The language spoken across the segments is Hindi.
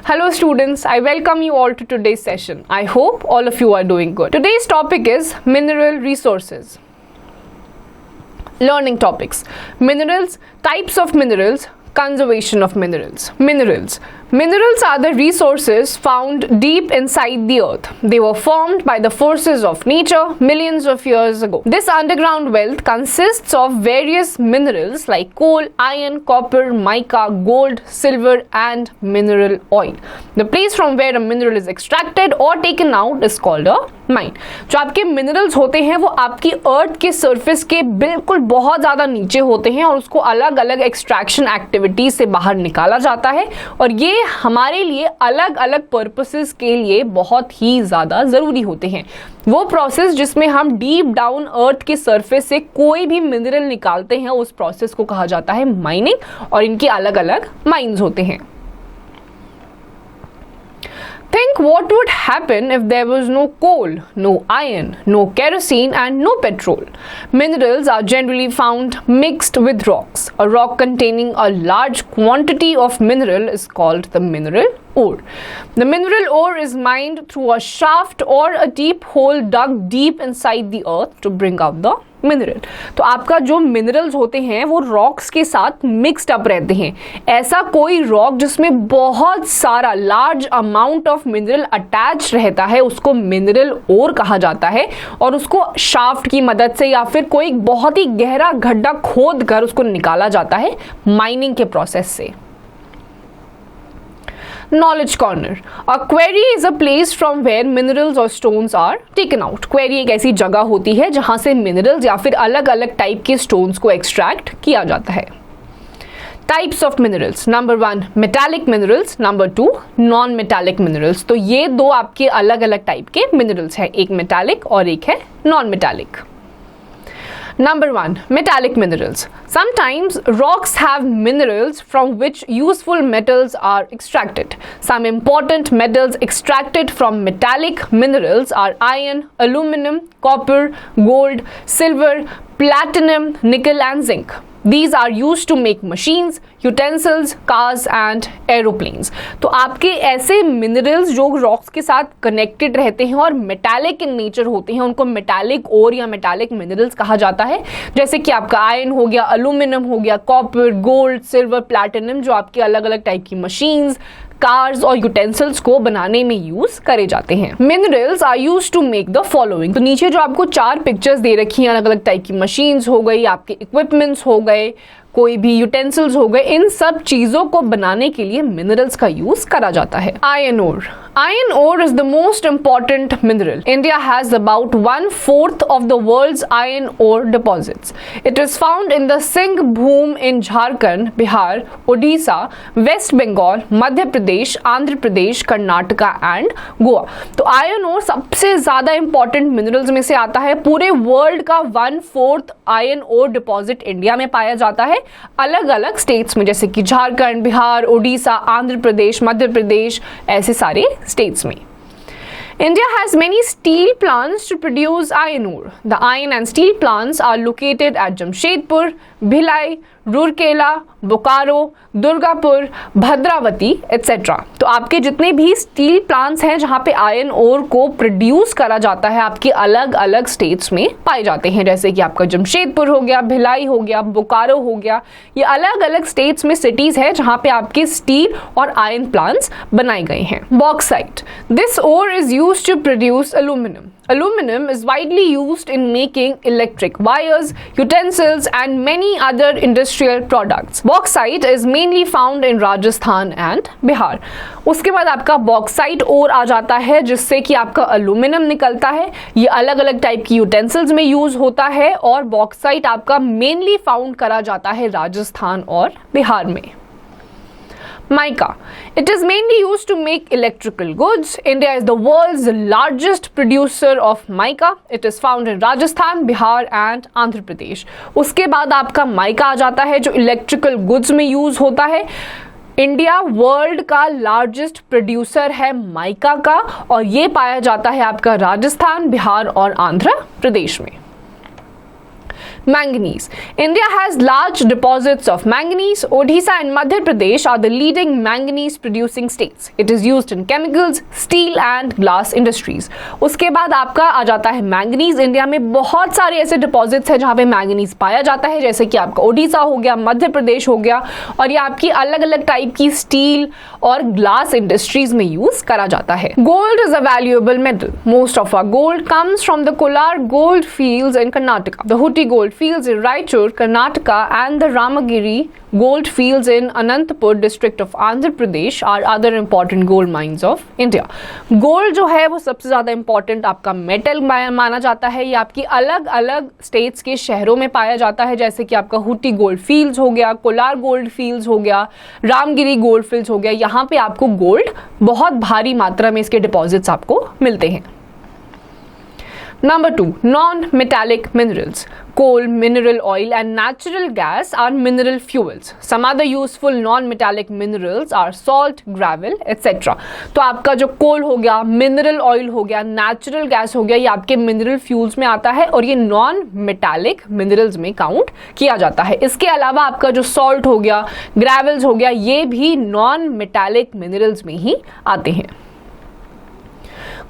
Hello students, I welcome you all to today's session. I hope all of you are doing good. Today's topic is mineral resources. Learning topics: minerals, types of minerals, conservation of minerals. Minerals are the resources found deep inside the earth. They were formed by the forces of nature millions of years ago. This underground wealth consists of various minerals like coal, iron, copper, mica, gold, silver and mineral oil. The place from where a mineral is extracted or taken out is called a mine. जो आपके मिनरल्स होते हैं वो आपकी अर्थ के सरफेस के बिल्कुल बहुत ज़्यादा नीचे होते हैं और उसको अलग अलग एक्सट्रैक्शन एक्टिविटीज से बाहर निकाला जाता है और ये हमारे लिए अलग अलग पर्पसेस के लिए बहुत ही ज़्यादा ज़रूरी होते हैं। वो प्रोसेस जिसमें हम डीप डाउन अर्थ के सरफेस से कोई भी मिनरल निकालते हैं उस प्रोसेस को कहा जाता है माइनिंग और इनके अलग अलग माइंस होते हैं। Think what would happen if there was no coal, no iron, no kerosene and no petrol. Minerals are generally found mixed with rocks. A rock containing a large quantity of mineral is called the mineral ore. The mineral ore is mined through a shaft or a deep hole dug deep inside the earth to bring out the mineral. तो आपका जो मिनरल्स होते हैं वो रॉक्स के साथ मिक्स्ड अप रहते हैं। ऐसा कोई रॉक जिसमें बहुत सारा large amount of mineral attach रहता है उसको मिनरल ओर कहा जाता है और उसको शाफ्ट की मदद से या फिर कोई बहुत ही गहरा गड्ढा खोद कर उसको निकाला जाता है माइनिंग के प्रोसेस से। Knowledge corner. A quarry is a place from where minerals or stones are taken out. Quarry एक ऐसी जगह होती है जहां से मिनरल्स या फिर अलग अलग टाइप के स्टोन्स को एक्सट्रैक्ट किया जाता है। Types of minerals. Number 1 metallic minerals. Number 2 non metallic minerals. तो ये दो आपके अलग अलग टाइप के मिनरल्स हैं, एक मेटालिक और एक है non metallic. Number 1 metallic minerals. Sometimes rocks have minerals from which useful metals are extracted. Some important metals extracted from metallic minerals are iron, aluminum, copper, gold, silver, platinum, nickel and zinc. These are used to make machines, utensils, cars and aeroplanes. तो आपके ऐसे मिनरल्स जो रॉक्स के साथ कनेक्टेड रहते हैं और मेटालिक इन नेचर होते हैं उनको मेटालिक ओर या मेटालिक मिनरल्स कहा जाता है। जैसे कि आपका आयरन हो गया, एल्यूमिनियम हो गया, कॉपर, गोल्ड, सिल्वर, प्लैटिनम जो आपके अलग अलग टाइप की मशीन्स, कार्स और यूटेंसिल्स को बनाने में यूज करे जाते हैं। Minerals are use to make the following. तो नीचे जो आपको 4 पिक्चर्स दे रखी हैं अलग अलग टाइप की मशीन्स हो गई, आपके इक्विपमेंट्स हो गए, कोई भी यूटेंसिल्स हो गए, इन सब चीजों को बनाने के लिए मिनरल्स का यूज करा जाता है। Iron ore. Iron ore is the most important mineral. India has about 1/4 of the world's iron ore deposits. It is found in the Singhbhum in Jharkhand, Bihar, Odisha, West Bengal, Madhya Pradesh, Andhra Pradesh, Karnataka and Goa. तो आयरन ओर सबसे ज्यादा इंपॉर्टेंट मिनरल्स में से आता है। पूरे वर्ल्ड का 1/4 आयरन ओर डिपॉजिट इंडिया में पाया जाता है अलग अलग स्टेट्स में, जैसे कि झारखंड, बिहार, ओडिशा, आंध्र प्रदेश, मध्य प्रदेश, ऐसे सारे states में। India has many steel plants to produce iron ore. The iron and steel plants are located at Jamshedpur, Bhilai, Rourkela, Bokaro, Durgapur, Bhadravati etc. तो आपके जितने भी स्टील प्लांट्स हैं जहाँ पे आयरन ओर को प्रोड्यूस करा जाता है आपके अलग अलग स्टेट्स में पाए जाते हैं, जैसे कि आपका जमशेदपुर हो गया, भिलाई हो गया, बोकारो हो गया, ये अलग अलग स्टेट्स में सिटीज है जहाँ पे आपके स्टील और आयरन प्लांट्स बनाए गए हैं। Bauxite. This ore is used to produce aluminium. Aluminum is widely used in making electric wires, utensils and many other industrial products. Bauxite is mainly found in Rajasthan and Bihar. उसके बाद आपका बॉक्साइट ओर आ जाता है जिससे कि आपका एल्यूमिनियम निकलता है। ये अलग अलग टाइप की यूटेंसिल्स में यूज होता है और बॉक्साइट आपका मेनली फाउंड करा जाता है राजस्थान और बिहार में। Mica. It is mainly used to make electrical goods. India is the world's largest producer of mica. It is found in Rajasthan, Bihar and Andhra Pradesh. उसके बाद आपका माइका आ जाता है जो इलेक्ट्रिकल गुड्स में यूज होता है। इंडिया वर्ल्ड का लार्जेस्ट प्रोड्यूसर है माइका का और ये पाया जाता है आपका राजस्थान, बिहार और आंध्र प्रदेश में। Manganese. India has large deposits of manganese. Odisha and Madhya Pradesh are the leading manganese producing states. It is used in chemicals, steel and glass industries. उसके बाद आपका आ जाता है मैंगनीज. इंडिया में बहुत सारे ऐसे डिपॉजिट्स हैं जहां पे मैंगनीज पाया जाता है, जैसे कि आपका ओडिशा हो गया, मध्य प्रदेश हो गया, और ये आपकी अलग अलग टाइप की स्टील और ग्लास इंडस्ट्रीज में यूज करा जाता है. Gold is a valuable metal. Most of our gold comes from the Kolar gold fields in Karnataka, the Hutti gold fields in Raichur, Karnataka and the Ramagiri gold fields in Anantapur district of Andhra Pradesh are other important gold mines of India. Gold जो है वो सबसे ज़्यादा इंपॉर्टेंट आपका मेटल माना जाता है. ये आपकी अलग अलग स्टेट्स के शहरों में पाया जाता है, जैसे कि आपका हुटी गोल्ड फील्ड्स हो गया, कोलार गोल्ड फील्ड्स हो गया, रामगिरी गोल्ड फील्ड्स हो गया. यहाँ पे आपको गोल्ड बहुत भारी मात्रा में इसके डिपॉजिट्स आपको मिलते हैं. Number 2, non-metallic minerals. Coal, mineral oil and natural gas are mineral fuels. Some other useful non-metallic minerals are salt, gravel, etc. तो आपका जो कोल हो गया, मिनरल ऑयल हो गया, नेचुरल गैस हो गया, ये आपके मिनरल फ्यूल्स में आता है और ये नॉन मेटालिक मिनरल्स में काउंट किया जाता है. इसके अलावा आपका जो सॉल्ट हो गया, ग्रेवल्स हो गया, ये भी नॉन मेटालिक मिनरल्स में ही आते हैं.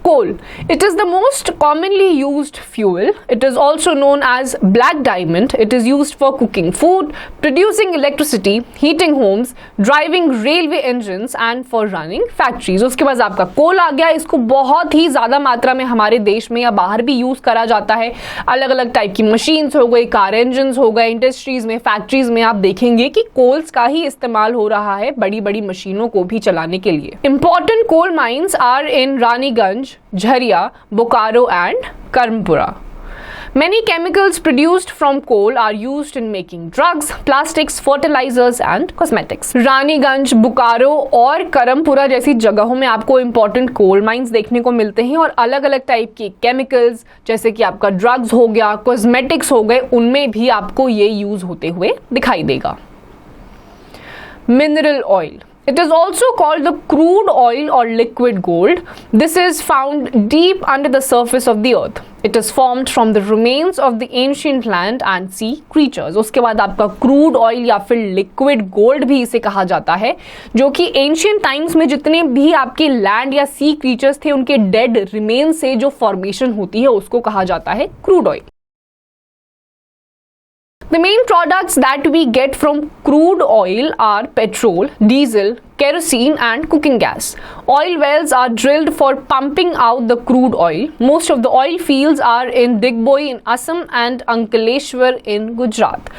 Coal. It is the most commonly used fuel. It is also known as black diamond. It is used for cooking food, producing electricity, heating homes, driving railway engines and for running factories. उसके बाद आपका कोल आ गया. इसको बहुत ही ज़्यादा मात्रा में हमारे देश में या बाहर भी यूज़ करा जाता है. अलग अलग टाइप की मशीन्स हो गई, कार इंजन्स हो गए, इंडस्ट्रीज़ में, फैक्ट्रीज में आप देखेंगे कि कोल्स का ही इस्तेमाल हो रहा है बड़ी बड़ी मशीनों को भी चलाने के लिए. Important coal mines are in Raniganj, Jharia, Bokaro and Karmpura. Many chemicals produced from coal are used in making drugs, plastics, fertilizers and cosmetics. Raniganj, Bokaro और करमपुरा जैसी जगहों में आपको इंपॉर्टेंट कोल माइंस देखने को मिलते हैं और अलग अलग टाइप के केमिकल्स जैसे कि आपका ड्रग्स हो गया, कॉस्मेटिक्स हो गए, उनमें भी आपको ये यूज होते हुए दिखाई देगा. Mineral oil. It is also called the crude oil or liquid gold. This is found deep under the surface of the earth. It is formed from the remains of the ancient land and sea creatures. उसके बाद आपका crude oil या फिर liquid gold भी इसे कहा जाता है, जो कि ancient times में जितने भी आपके land या sea creatures थे उनके dead remains से जो formation होती है उसको कहा जाता है crude oil. The main products that we get from crude oil are petrol, diesel, kerosene and cooking gas. Oil wells are drilled for pumping out the crude oil. Most of the oil fields are in Digboi in Assam and Ankleshwar in Gujarat.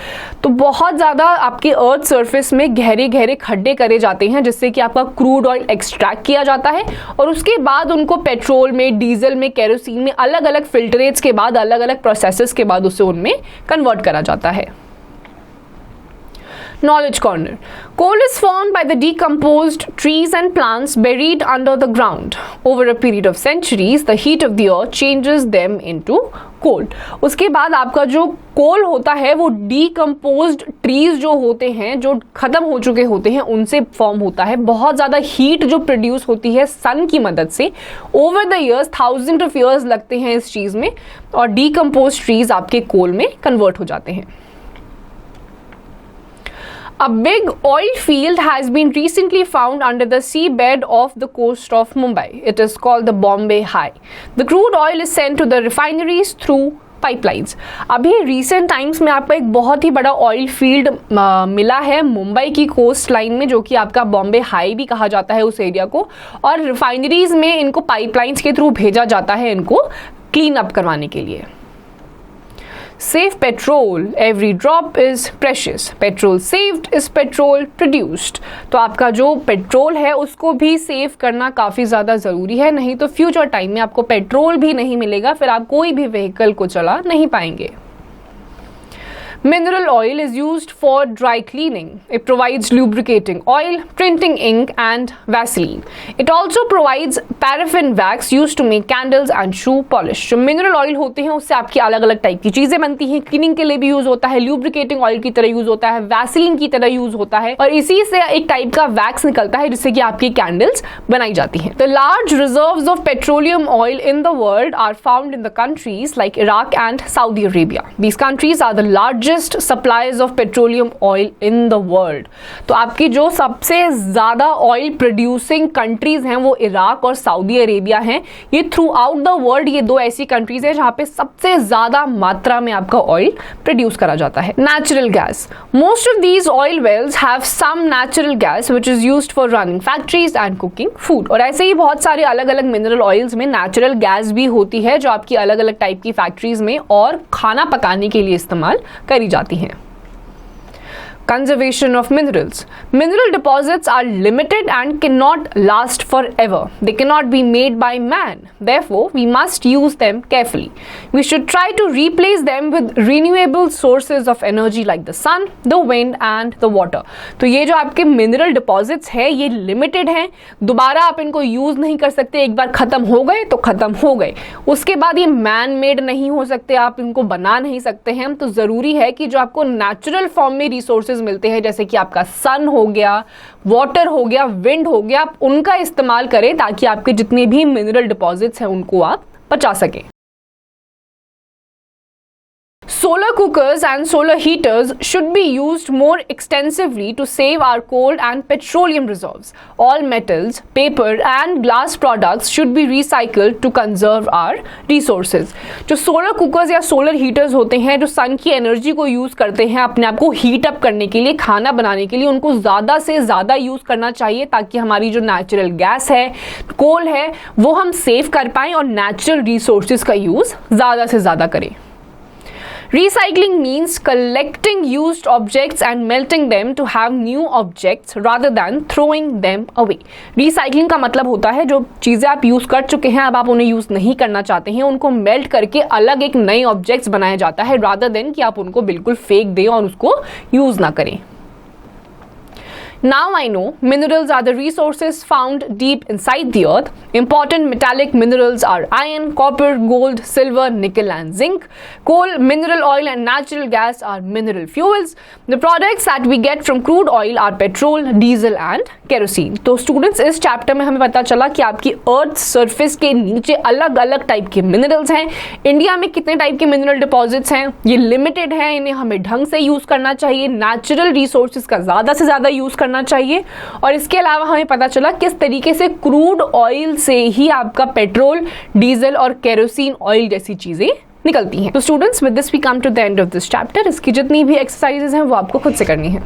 तो बहुत ज़्यादा आपके अर्थ सरफेस में गहरे गहरे खड्डे करे जाते हैं जिससे कि आपका क्रूड ऑयल एक्सट्रैक्ट किया जाता है और उसके बाद उनको पेट्रोल में, डीजल में, केरोसिन में अलग अलग फिल्टरेट्स के बाद, अलग अलग प्रोसेसेस के बाद उसे उनमें कन्वर्ट करा जाता है. Knowledge Corner. Coal is formed by the decomposed trees and plants buried under the ground. Over a period of centuries, the heat of the earth changes them into coal. उसके बाद आपका जो कोल होता है वो decomposed trees जो होते हैं, जो खत्म हो चुके होते हैं, उनसे फॉर्म होता है. बहुत ज़्यादा हीट जो प्रोड्यूस होती है सन की मदद से, over the years, thousand of years लगते हैं इस चीज़ में और decomposed trees आपके कोल में कन्वर्ट हो जाते हैं. A big oil field has been recently found under the seabed of the coast of Mumbai. It is called the Bombay High. The crude oil is sent to the refineries through pipelines. अभी recent times में आपको एक बहुत ही बड़ा ऑयल फील्ड मिला है मुंबई की कोस्ट लाइन में, जो कि आपका बॉम्बे हाई भी कहा जाता है उस एरिया को, और रिफाइनरीज में इनको पाइपलाइंस के थ्रू भेजा जाता है इनको क्लीन अप करवाने के लिए. Save petrol. Every drop is precious. Petrol saved is petrol produced. तो आपका जो पेट्रोल है उसको भी सेव करना काफ़ी ज़्यादा ज़रूरी है, नहीं तो फ्यूचर टाइम में आपको पेट्रोल भी नहीं मिलेगा, फिर आप कोई भी व्हीकल को चला नहीं पाएंगे. Mineral oil is used for dry cleaning. It provides lubricating oil, printing ink, and Vaseline. It also provides paraffin wax used to make candles and shoe polish. जो mineral oil होते हैं उससे आपकी अलग अलग टाइप की चीजें बनती हैं. क्लीनिंग के लिए भी यूज होता है, lubricating oil की तरह यूज होता है, Vaseline की तरह यूज होता है, और इसी से एक टाइप का वैक्स निकलता है जिससे कि आपकी कैंडल्स बनाई जाती हैं. The large reserves of petroleum oil in the world are found in the countries like Iraq and Saudi Arabia. These countries are the largest suppliers of petroleum oil in the world. तो आपकी जो सबसे ज्यादा ऑयल प्रोड्यूसिंग कंट्रीज हैं वो इराक और सऊदी अरेबिया हैं. ये थ्रू आउट द वर्ल्ड ये दो ऐसी कंट्रीज हैं जहां पे सबसे ज्यादा मात्रा में आपका ऑयल प्रोड्यूस करा जाता है. Natural gas. Most of these oil wells have some natural gas which is used for running factories and cooking food. और ऐसे ही बहुत सारे अलग अलग मिनरल ऑयल्स में नेचुरल गैस भी होती है जो आपकी अलग अलग टाइप की फैक्ट्रीज में और खाना पकाने के लिए इस्तेमाल करी जाती हैं. Conservation of minerals. Mineral deposits are limited and cannot last forever. They cannot be made by man. Therefore, we must use them carefully. We should try to replace them with renewable sources of energy like the sun, the wind and the water. तो ये जो आपके mineral deposits है ये limited हैं. दोबारा आप इनको use नहीं कर सकते. एक बार खत्म हो गए तो खत्म हो गए. उसके बाद ये man made नहीं हो सकते, आप इनको बना नहीं सकते हैं. तो जरूरी है कि जो आपको natural form में resources मिलते हैं जैसे कि आपका सन हो गया, वाटर हो गया, विंड हो गया, आप उनका इस्तेमाल करें ताकि आपके जितने भी मिनरल डिपॉजिट्स हैं उनको आप बचा सकें. Solar cookers and solar heaters should be used more extensively to save our coal and petroleum reserves. All metals, paper and glass products should be recycled to conserve our resources. जो solar cookers या solar heaters होते हैं जो सन की एनर्जी को यूज करते हैं अपने आप को हीट अप करने के लिए, खाना बनाने के लिए, उनको ज़्यादा से ज़्यादा यूज करना चाहिए ताकि हमारी जो नेचुरल गैस है, कोल है, वो हम सेव कर पाएं और नेचुरल रिसोर्सेज का यूज ज़्यादा से ज़्यादा करें. Recycling means collecting used objects and melting them to have new objects rather than throwing them away. Recycling का मतलब होता है जो चीज़ें आप यूज़ कर चुके हैं अब आप उन्हें यूज़ नहीं करना चाहते हैं, उनको मेल्ट करके अलग एक नए ऑब्जेक्ट्स बनाया जाता है rather than कि आप उनको बिल्कुल फेंक दें और उसको यूज़ ना करें. Now I know minerals are the resources found deep inside the earth. Important metallic minerals are iron, copper, gold, silver, nickel and zinc. Coal, mineral oil and natural gas are mineral fuels. The products that we get from crude oil are petrol, diesel and kerosene. तो स्टूडेंट्स इस चैप्टर में हमें पता चला कि आपकी अर्थ सरफेस के नीचे अलग अलग टाइप के मिनरल्स हैं. इंडिया में कितने टाइप के मिनरल डिपॉजिट्स हैं, ये लिमिटेड हैं, इन्हें हमें ढंग से यूज करना चाहिए, नेचुरल रिसोर्सेज का ज़्यादा से ज़्यादा यूज करना चाहिए. और इसके अलावा हमें पता चला किस तरीके से क्रूड ऑयल से ही आपका पेट्रोल, डीजल और केरोसिन ऑयल जैसी चीजें निकलती हैं. तो students with this we come to the end of this chapter. इसकी जितनी भी एक्सरसाइजेज हैं वो आपको खुद से करनी है.